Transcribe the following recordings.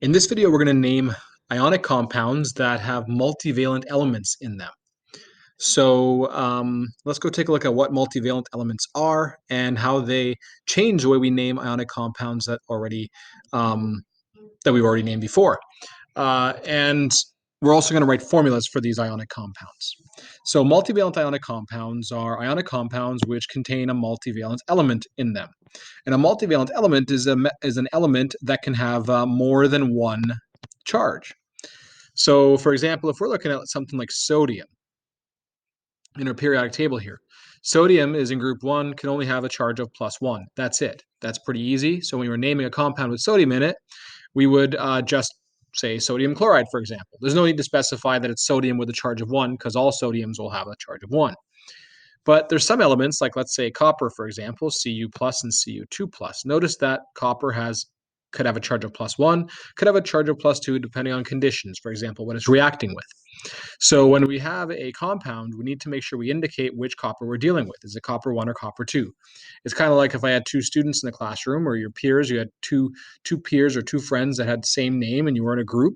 In this video, we're going to name ionic compounds that have multivalent elements in them. So let's go take a look at what multivalent elements are and how they change the way we name ionic compounds that we've already named before. And we're also going to write formulas for these ionic compounds. So multivalent ionic compounds are ionic compounds which contain a multivalent element in them. And a multivalent element is an element that can have more than one charge. So, for example, if we're looking at something like sodium in our periodic table here, sodium is in group 1, can only have a charge of +1. That's it. That's pretty easy. So when we're naming a compound with sodium in it, we would just say sodium chloride, for example. There's no need to specify that it's sodium with a charge of 1 because all sodiums will have a charge of 1. But there's some elements, like let's say copper, for example, Cu plus and Cu2 plus. Notice that copper could have a charge of +1, could have a charge of +2, depending on conditions, for example, what it's reacting with. So when we have a compound, we need to make sure we indicate which copper we're dealing with. Is it copper 1 or copper 2? It's kind of like if I had two students in the classroom, or your peers, you had two peers or two friends that had the same name and you were in a group.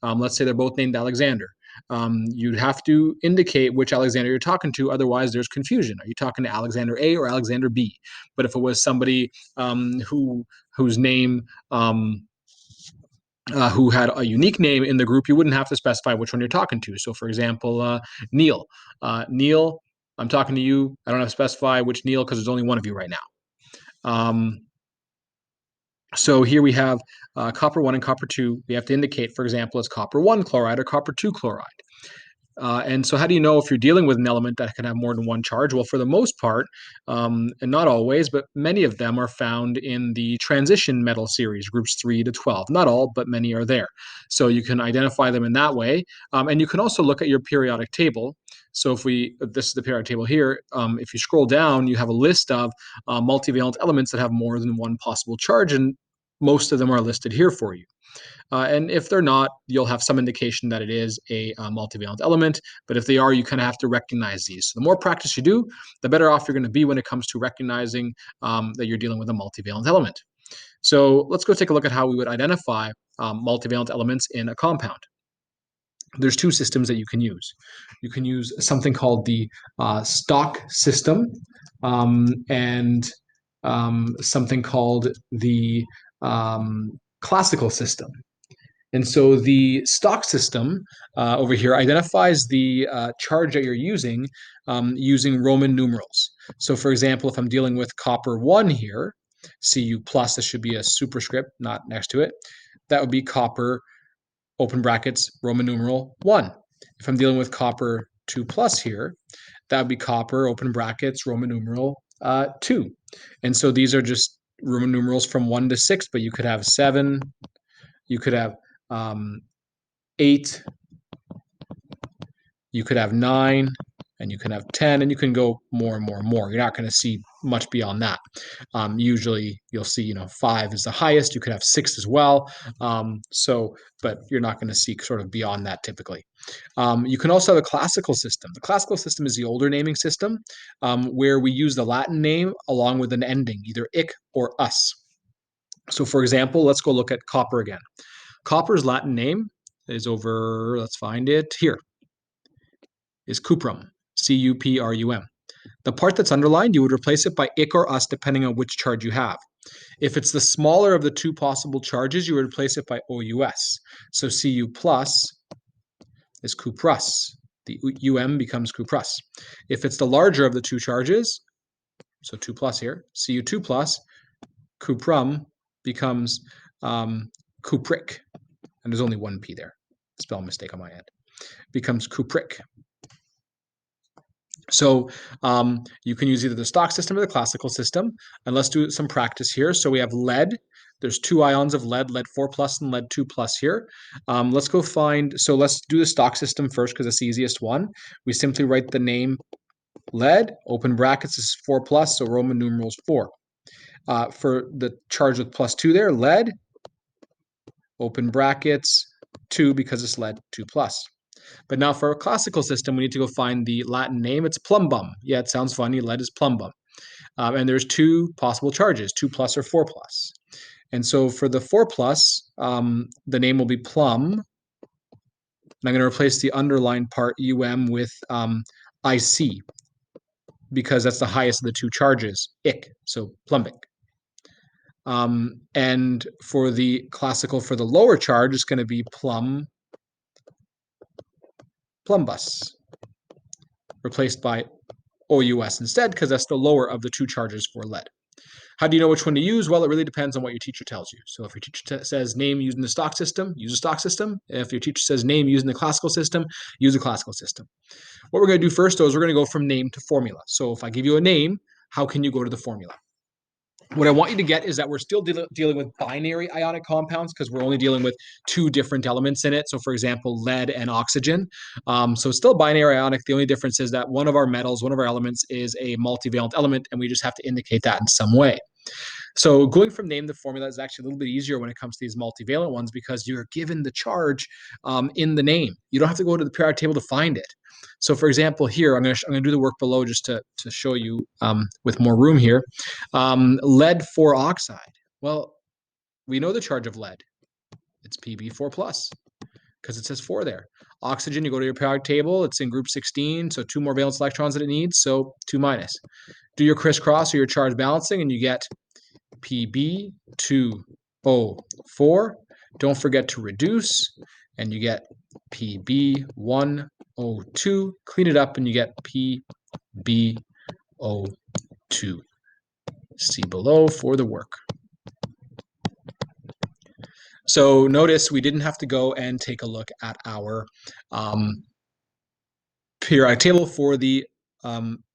Let's say they're both named Alexander. You'd have to indicate which Alexander you're talking to, otherwise there's confusion. Are you talking to Alexander A or Alexander B? But if it was somebody whose name who had a unique name in the group, you wouldn't have to specify which one you're talking to. So, for example, Neil. Neil, I'm talking to you. I don't have to specify which Neil because there's only one of you right now. So here we have copper 1 and copper 2. We have to indicate, for example, it's copper 1 chloride or copper 2 chloride. And so how do you know if you're dealing with an element that can have more than one charge? Well, for the most part, and not always, but many of them are found in the transition metal series, groups 3 to 12. Not all, but many are there. So you can identify them in that way. And you can also look at your periodic table. So if this is the periodic table here, if you scroll down, you have a list of multivalent elements that have more than one possible charge, and most of them are listed here for you. And if they're not, you'll have some indication that it is a multivalent element. But if they are, you kind of have to recognize these. So the more practice you do, the better off you're going to be when it comes to recognizing that you're dealing with a multivalent element. So let's go take a look at how we would identify multivalent elements in a compound. There's two systems that you can use. You can use something called the stock system and something called the classical system. And so the stock system over here identifies the charge that you're using using Roman numerals. So for example, if I'm dealing with copper 1 here, Cu plus, this should be a superscript, not next to it. That would be copper, open brackets, Roman numeral 1. If I'm dealing with copper 2 plus here, that would be copper, open brackets, Roman numeral 2. And so these are just Roman numerals from 1 to 6, but you could have 7, you could have 8, you could have 9, and you can have 10, and you can go more and more and more. You're not going to see much beyond that. Usually you'll see, 5 is the highest. You could have 6 as well. But you're not going to see sort of beyond that typically. You can also have a classical system. The classical system is the older naming system where we use the Latin name along with an ending, either ic or us. So for example, let's go look at copper again. Copper's Latin name is over, let's find it here, is cuprum, C-U-P-R-U-M. The part that's underlined, you would replace it by ic or us depending on which charge you have. If it's the smaller of the two possible charges, you would replace it by OUS. So Cu plus is cuprous. The UM becomes cuprous. If it's the larger of the two charges, so 2 plus here, Cu2 plus, cuprum becomes cupric. And there's only one P there. Spell mistake on my end. Becomes cupric. So you can use either the stock system or the classical system. And let's do some practice here. So we have lead. There's 2 ions of lead, lead 4 plus and lead 2 plus here. Let's do the stock system first because it's the easiest one. We simply write the name lead, open brackets, this is 4 plus, so Roman numerals 4. For the charge with +2 there, lead, open brackets, 2 because it's lead 2 plus. But now for a classical system, we need to go find the Latin name. It's plumbum. Yeah, it sounds funny. Lead is plumbum. And there's 2 possible charges, 2 plus or 4 plus. And so for the 4 plus, the name will be plum. And I'm going to replace the underlined part with IC, because that's the highest of the two charges, ic, so plumbic. And for the classical, for the lower charge, it's going to be plumbus, replaced by OUS instead, because that's the lower of the two charges for lead. How do you know which one to use? Well, it really depends on what your teacher tells you. So if your teacher says name using the stock system, use a stock system. If your teacher says name using the classical system, use a classical system. What we're going to do first, though, is we're going to go from name to formula. So if I give you a name, how can you go to the formula? What I want you to get is that we're still dealing with binary ionic compounds, because we're only dealing with two different elements in it. So for example, lead and oxygen. So it's still binary ionic. The only difference is that one of our metals, one of our elements is a multivalent element, and we just have to indicate that in some way. So going from name to formula is actually a little bit easier when it comes to these multivalent ones, because you're given the charge in the name. You don't have to go to the periodic table to find it. So for example, here, I'm going to do the work below just to show you with more room here. Lead 4 oxide. Well, we know the charge of lead. It's Pb4 plus, because it says 4 there. Oxygen, you go to your periodic table, it's in group 16, so 2 more valence electrons that it needs, so 2 minus. Do your crisscross or your charge balancing, and you get Pb2O4. Don't forget to reduce, and you get Pb1O2. Clean it up, and you get PbO2. See below for the work. So notice we didn't have to go and take a look at our periodic table for the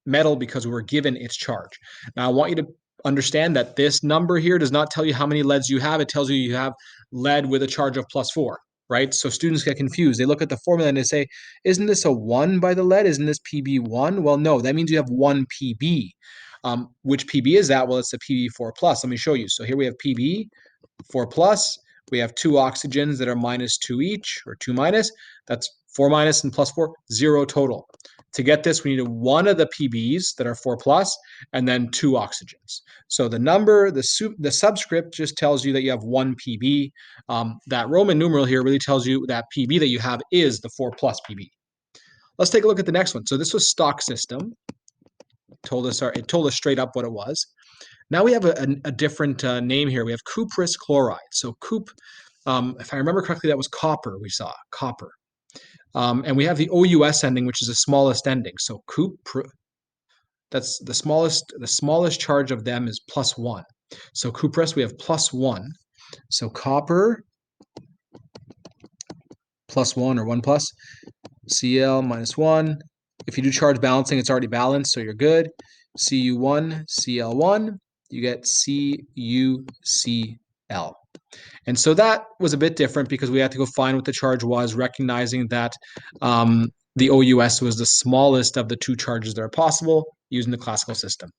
metal, because we were given its charge. Now I want you to understand that this number here does not tell you how many leads you have. It tells you you have lead with a charge of +4, right? So students get confused. They look at the formula and they say, isn't this a 1 by the lead? Isn't this Pb1? Well, no, that means you have 1 Pb. Which Pb is that? Well, it's the Pb4 plus. Let me show you. So here we have Pb4 plus. We have 2 oxygens that are -2 each, or 2 minus. That's 4 minus and +4, 0 total. To get this, we need 1 of the PBs that are 4 plus, and then 2 oxygens. So the number, the subscript just tells you that you have 1 PB. That Roman numeral here really tells you that PB that you have is the 4 plus PB. Let's take a look at the next one. So this was stock system. It told us straight up what it was. Now we have a different name here. We have Couporis Chloride. So if I remember correctly, that was copper. We saw copper. And we have the OUS ending, which is the smallest ending. So that's the smallest charge of them is +1. So Couporis, we have +1. So copper +1 or 1 plus, Cl -1. If you do charge balancing, it's already balanced, so you're good. Cu1, Cl1, you get CuCl. And so that was a bit different, because we had to go find what the charge was, recognizing that the OUS was the smallest of the two charges that are possible using the classical system.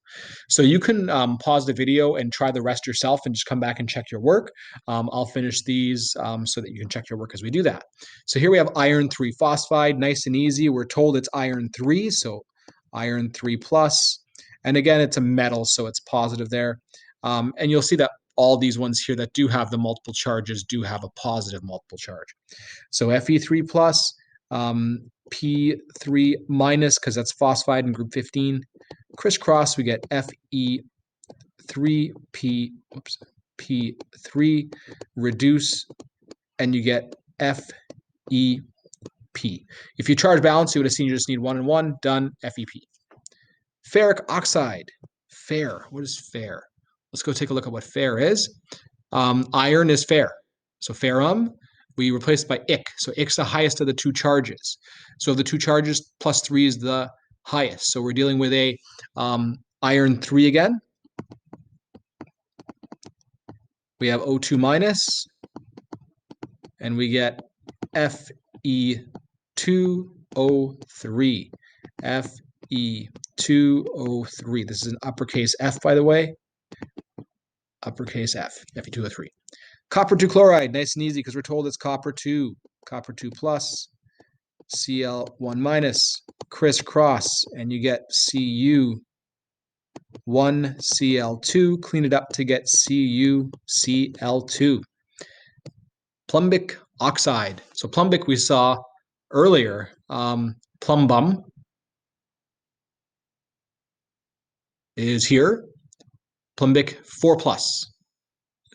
So you can pause the video and try the rest yourself and just come back and check your work. I'll finish these so that you can check your work as we do that. So here we have iron 3 phosphide, nice and easy. We're told it's iron 3, so iron 3 plus. And again, it's a metal, so it's positive there. And you'll see that all these ones here that do have the multiple charges do have a positive multiple charge. So Fe3 plus, P3 minus, because that's phosphide in group 15. Crisscross, we get P3, reduce, and you get FeP. If you charge balance, you would have seen you just need 1 and 1, done, FeP. Ferric Oxide, Fer, what is Fer? Let's go take a look at what Fer is. Iron is Fer, so ferrum, we replaced by ic. So ic's the highest of the two charges. So of the two charges, +3 is the highest. So we're dealing with a iron 3 again. We have O2 minus, and we get Fe2O3. Fe2O3. This is an uppercase F, by the way. Uppercase F, Fe2O3. Copper 2 chloride, nice and easy, because we're told it's copper 2. Copper 2 plus, Cl1 minus, crisscross, and you get Cu 1Cl2, clean it up to get CuCl2. Plumbic oxide. So plumbic we saw earlier. Plumbum is here. Plumbic 4 plus.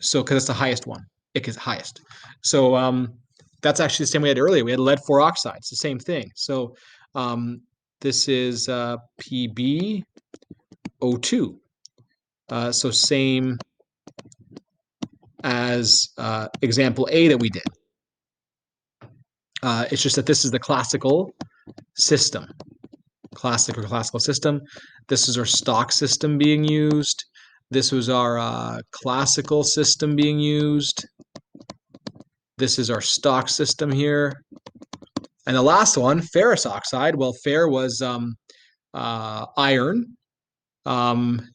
So because it's the highest one, it is highest. So that's actually the same we had earlier. We had lead 4 oxide. It's the same thing. So this is PbO2. So same as example A that we did. It's just that this is the classical system. Classical system. This is our stock system being used. This was our classical system being used. This is our stock system here. And the last one, ferrous oxide. Well, Fer was iron.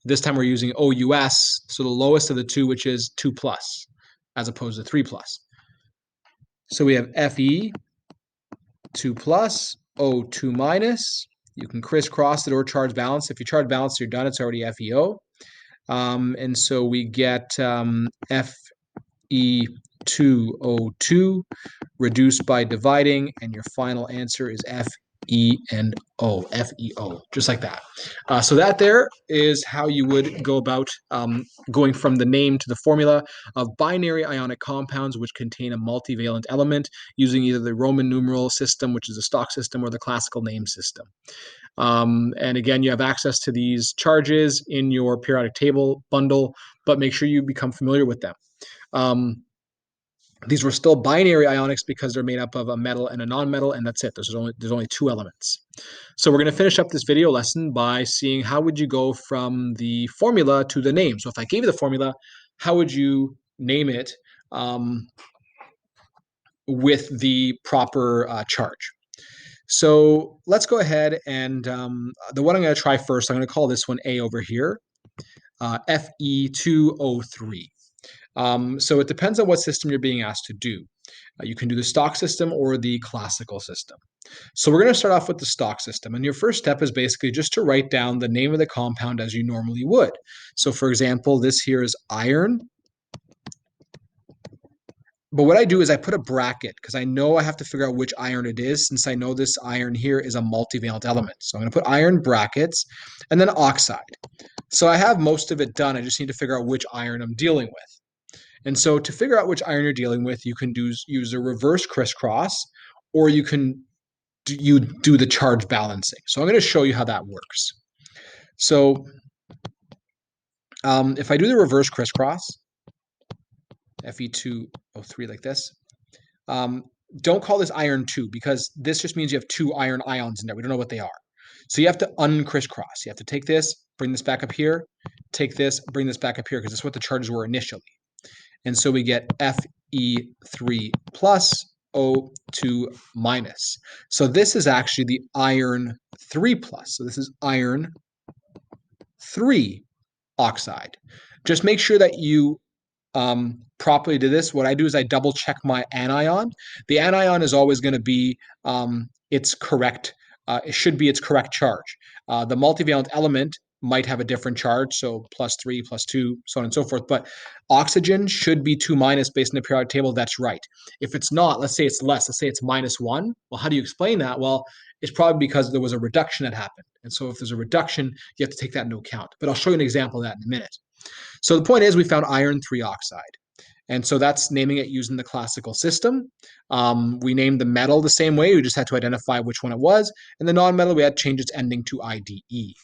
This time we're using OUS, so the lowest of the two, which is 2 plus, as opposed to 3 plus. So we have Fe, 2 plus, O2 minus. You can crisscross it or charge balance. If you charge balance, you're done. It's already FeO. And so we get Fe2O2 reduced by dividing, and your final answer is FeNO, FeO, just like that. So that there is how you would go about going from the name to the formula of binary ionic compounds which contain a multivalent element using either the Roman numeral system, which is the stock system, or the classical name system. And again, you have access to these charges in your periodic table bundle, but make sure you become familiar with them. These were still binary ionics because they're made up of a metal and a non-metal, and that's it. There's only 2 elements. So we're going to finish up this video lesson by seeing how would you go from the formula to the name. So if I gave you the formula, how would you name it with the proper charge? So let's go ahead and the one I'm going to try first, I'm going to call this one A over here, Fe2O3. So it depends on what system you're being asked to do. You can do the stock system or the classical system. So we're going to start off with the stock system. And your first step is basically just to write down the name of the compound as you normally would. So for example, this here is iron. But what I do is I put a bracket because I know I have to figure out which iron it is since I know this iron here is a multivalent element. So I'm going to put iron brackets and then oxide. So I have most of it done. I just need to figure out which iron I'm dealing with. And so to figure out which iron you're dealing with, you can use a reverse crisscross, or you can do the charge balancing. So I'm going to show you how that works. So if I do the reverse crisscross, Fe2O3 like this, don't call this iron 2 because this just means you have 2 iron ions in there. We don't know what they are. So you have to uncrisscross. You have to take this, bring this back up here, take this, bring this back up here because this is what the charges were initially. And so we get Fe3 plus O2 minus. So this is actually the iron 3 plus. So this is iron 3 oxide. Just make sure that you properly do this. What I do is I double check my anion. The anion is always going to be its correct, it should be its correct charge. The multivalent element might have a different charge, so +3, +2, so on and so forth, but oxygen should be 2 minus based on the periodic table. That's right. If it's not, let's say it's less, let's say it's -1. Well, how do you explain that? Well, it's probably because there was a reduction that happened. And so if there's a reduction, you have to take that into account. But I'll show you an example of that in a minute. So the point is we found iron 3 oxide. And so that's naming it using the classical system. We named the metal the same way. We just had to identify which one it was. And the non-metal, we had to change its ending to IDE.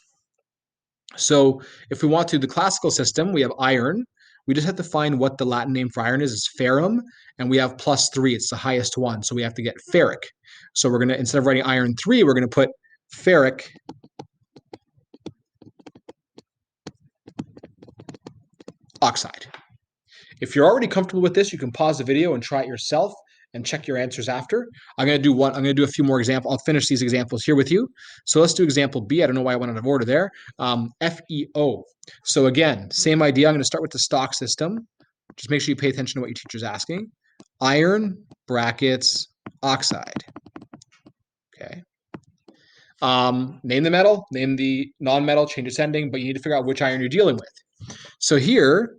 So if we want to the classical system, we have iron. We just have to find what the Latin name for iron is. It's ferrum. And we have +3. It's the highest one. So we have to get ferric. So we're going to, instead of writing iron 3, we're going to put ferric oxide. If you're already comfortable with this, you can pause the video and try it yourself and check your answers after. I'm going to do a few more examples. I'll finish these examples here with you. So let's do example B. I don't know why I went out of order there. FeO. So again, same idea. I'm going to start with the stock system. Just make sure you pay attention to what your teacher's asking. Iron brackets oxide. Okay. Name the metal, name the non-metal, change its ending, but you need to figure out which iron you're dealing with. So here,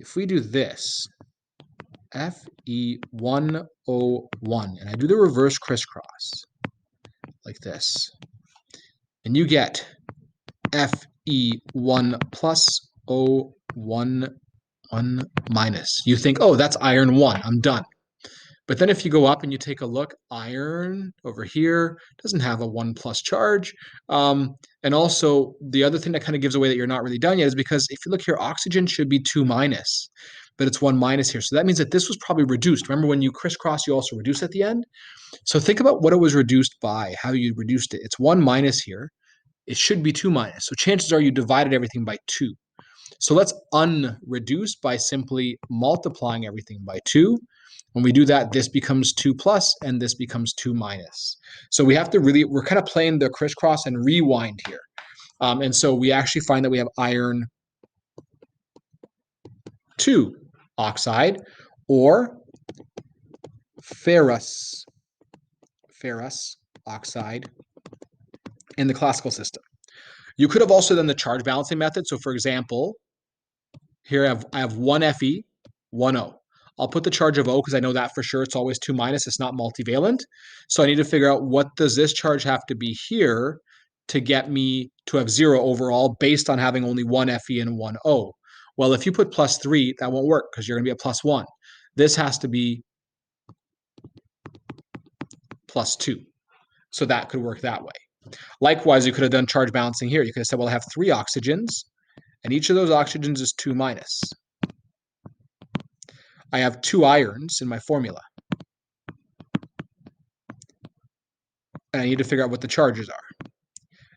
if we do this, Fe1O1, and I do the reverse crisscross, like this, and you get Fe1 plus O1 1 minus. You think, oh, that's iron 1, I'm done. But then if you go up and you take a look, iron over here doesn't have a 1 plus charge. And also, the other thing that kind of gives away that you're not really done yet is because if you look here, oxygen should be 2 minus, but it's 1 minus here. So that means that this was probably reduced. Remember when you crisscross, you also reduce at the end? So think about what it was reduced by, how you reduced it. It's 1 minus here. It should be 2 minus. So chances are you divided everything by 2. So let's unreduce by simply multiplying everything by 2. When we do that, this becomes 2 plus and this becomes 2 minus. So we have to really, we're kind of playing the crisscross and rewind here. And so we actually find that we have iron 2 oxide or ferrous oxide in the classical system. You could have also done the charge balancing method. So for example, here I have one Fe, one O. I'll put the charge of O because I know that for sure. It's always 2 minus. It's not multivalent. So I need to figure out what does this charge have to be here to get me to have 0 overall based on having only one Fe and one O. Well, if you put plus 3, that won't work because you're going to be at plus 1. This has to be plus 2. So that could work that way. Likewise, you could have done charge balancing here. You could have said, well, I have 3 oxygens, and each of those oxygens is 2 minus. I have 2 irons in my formula. And I need to figure out what the charges are.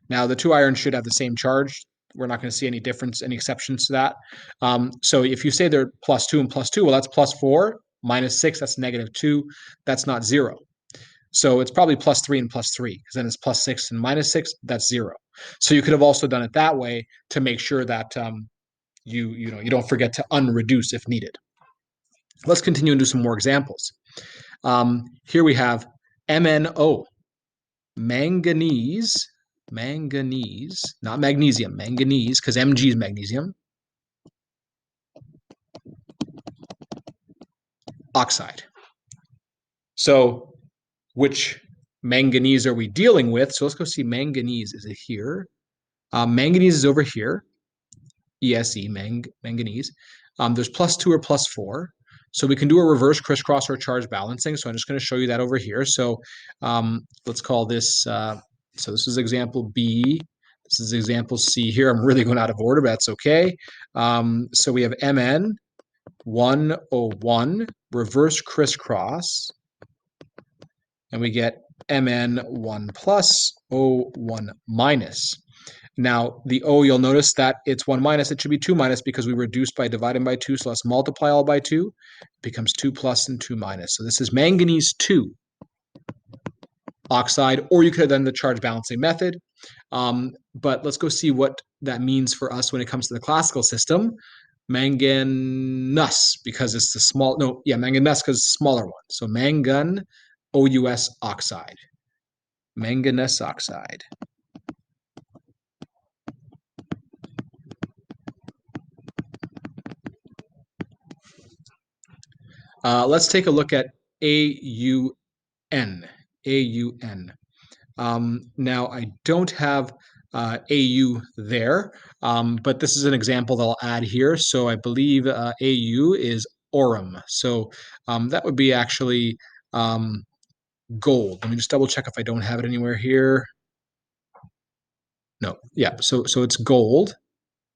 Now, the 2 irons should have the same charge. We're not going to see any difference, any exceptions to that. So if you say they're plus 2 and plus 2, well, that's plus 4, minus 6, that's negative 2. That's not 0. So it's probably plus 3 and plus 3, because then it's plus 6 and minus 6, that's 0. So you could have also done it that way to make sure that you don't forget to unreduce if needed. Let's continue and do some more examples. Here we have MnO, manganese, not magnesium, manganese, because Mg is magnesium, oxide. So which manganese are we dealing with? So let's go see manganese. Is it here? Manganese is over here. ESE, manganese. There's plus 2 or plus 4. So we can do a reverse crisscross or charge balancing. So I'm just going to show you that over here. So let's call this, so this is example B. This is example C here. I'm really going out of order, but that's okay. So we have Mn1O1, reverse crisscross, and we get Mn1 plus O1 minus. Now, the O, you'll notice that it's 1 minus. It should be 2 minus because we reduced by dividing by 2. So let's multiply all by 2. It becomes 2 plus and 2 minus. So this is manganese 2 oxide, or you could have done the charge balancing method. But let's go see what that means for us when it comes to the classical system. Manganous, because it's the small, no, yeah, manganous because it's the smaller one. So mangan, OUS oxide. Manganese oxide. Let's take a look at AUN. AUN. Now, I don't have AU there, but this is an example that I'll add here. So I believe AU is aurum. So that would be actually gold. Let me just double check if I don't have it anywhere here. No, yeah, so it's gold.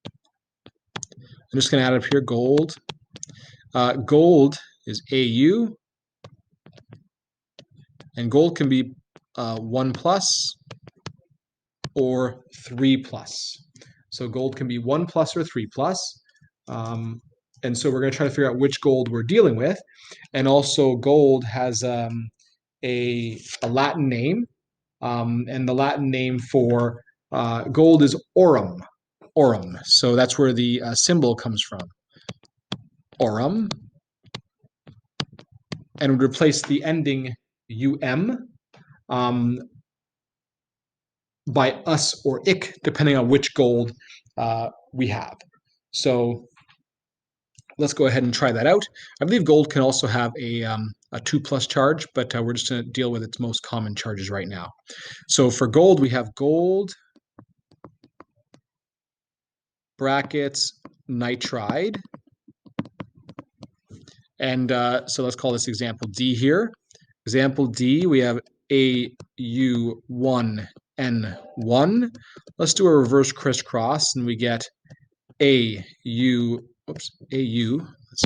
I'm just going to add up here gold. Gold is AU, and gold can be 1 plus or 3 plus. So gold can be 1 plus or 3 plus. And so we're going to try to figure out which gold we're dealing with. And also gold has a Latin name. And the Latin name for gold is aurum. Aurum. So that's where the symbol comes from. Aurum. And would replace the ending um. by us or ick, depending on which gold we have. So let's go ahead and try that out. I believe gold can also have a 2+ charge, but we're just going to deal with its most common charges right now. So for gold, we have gold brackets nitride. And so let's call this example D here. Example D, we have AU1N1. Let's do a reverse crisscross, and we get AU, let's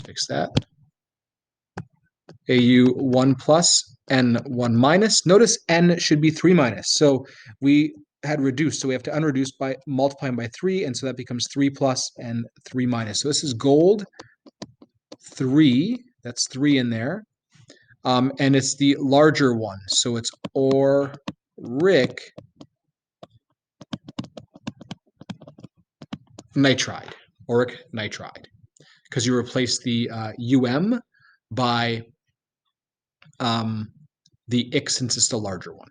fix that. AU1 plus, N1 minus. Notice N should be 3 minus. So we had reduced, so we have to unreduce by multiplying by 3, and so that becomes 3 plus and 3 minus. So this is gold 3, that's 3 in there. And it's the larger one, so it's auric nitride, because you replace the UM by the ick since it's the larger one.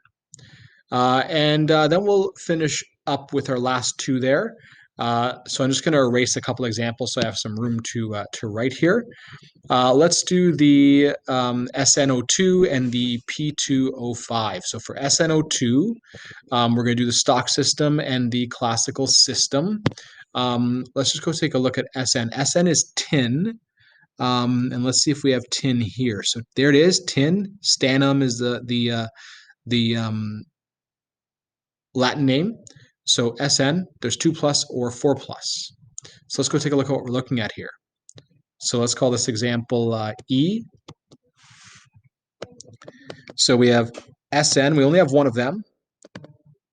And then we'll finish up with our last two there. So I'm just going to erase a couple examples so I have some room to write here. Let's do the SNO2 and the P2O5. So for SNO2, we're going to do the stock system and the classical system. Let's just go take a look at SN. SN is tin. And let's see if we have tin here. So there it is, tin. Stannum is the Latin name. So SN, there's 2 plus or 4 plus. So let's go take a look at what we're looking at here. So let's call this example E. So we have SN, we only have one of them,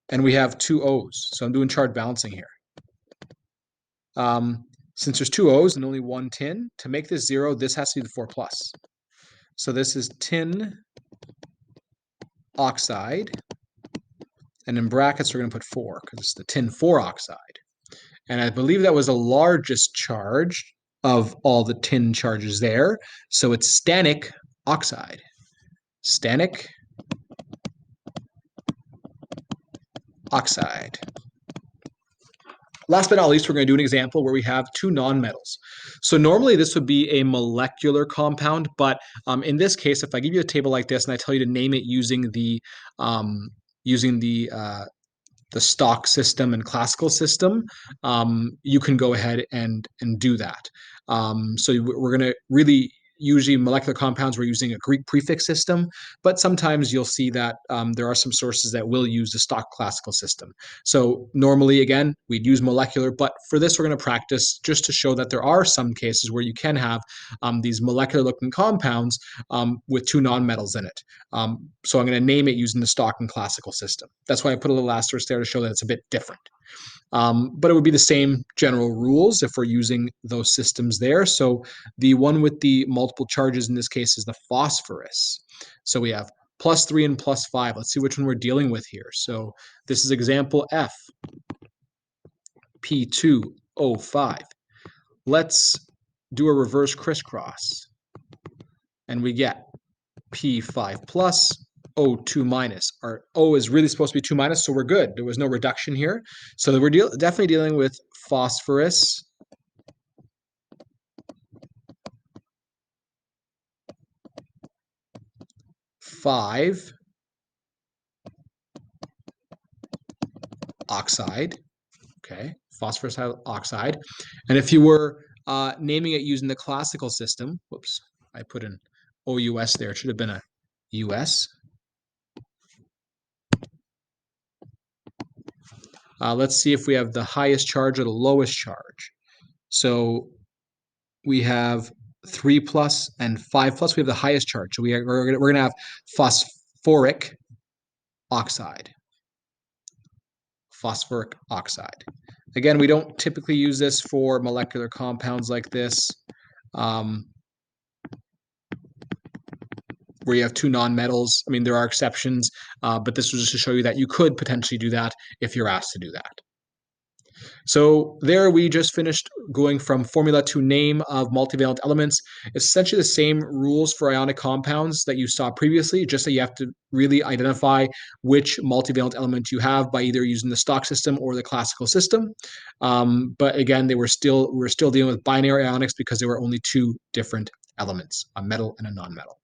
and we have 2 O's. So I'm doing charge balancing here. Since there's 2 O's and only one tin, to make this 0, this has to be the 4 plus. So this is tin oxide, and in brackets we're going to put 4 because it's the tin 4 oxide. And I believe that was the largest charge of all the tin charges there. So it's stannic oxide. Stannic oxide. Last but not least, we're going to do an example where we have 2 nonmetals. So normally this would be a molecular compound, but in this case, if I give you a table like this and I tell you to name it using the stock system and classical system, you can go ahead and do that. So we're going to really usually molecular compounds, we're using a Greek prefix system, but sometimes you'll see that there are some sources that will use the stock classical system. So normally, again, we'd use molecular, but for this, we're going to practice just to show that there are some cases where you can have these molecular-looking compounds with 2 nonmetals in it. So I'm going to name it using the stock and classical system. That's why I put a little asterisk there to show that it's a bit different. But it would be the same general rules if we're using those systems there. So the one with the multiple charges in this case is the phosphorus. So we have +3 and +5. Let's see which one we're dealing with here. So this is example F, P2O5. Let's do a reverse crisscross. And we get P5 plus, O2 minus. Our O is really supposed to be 2 minus, so we're good. There was no reduction here. So we're definitely dealing with phosphorus 5 oxide. Okay, phosphorus oxide. And if you were naming it using the classical system, whoops, I put an OUS there. It should have been a US. Let's see if we have the highest charge or the lowest charge. So we have 3 plus and 5 plus. We have the highest charge. So we're going to have phosphoric oxide. Phosphoric oxide. Again, we don't typically use this for molecular compounds like this, where you have 2 nonmetals. I mean, there are exceptions, but this was just to show you that you could potentially do that if you're asked to do that. So there we just finished going from formula to name of multivalent elements. Essentially the same rules for ionic compounds that you saw previously, just that you have to really identify which multivalent element you have by either using the stock system or the classical system. But again, we're still dealing with binary ionics because there were only two different elements, a metal and a non-metal.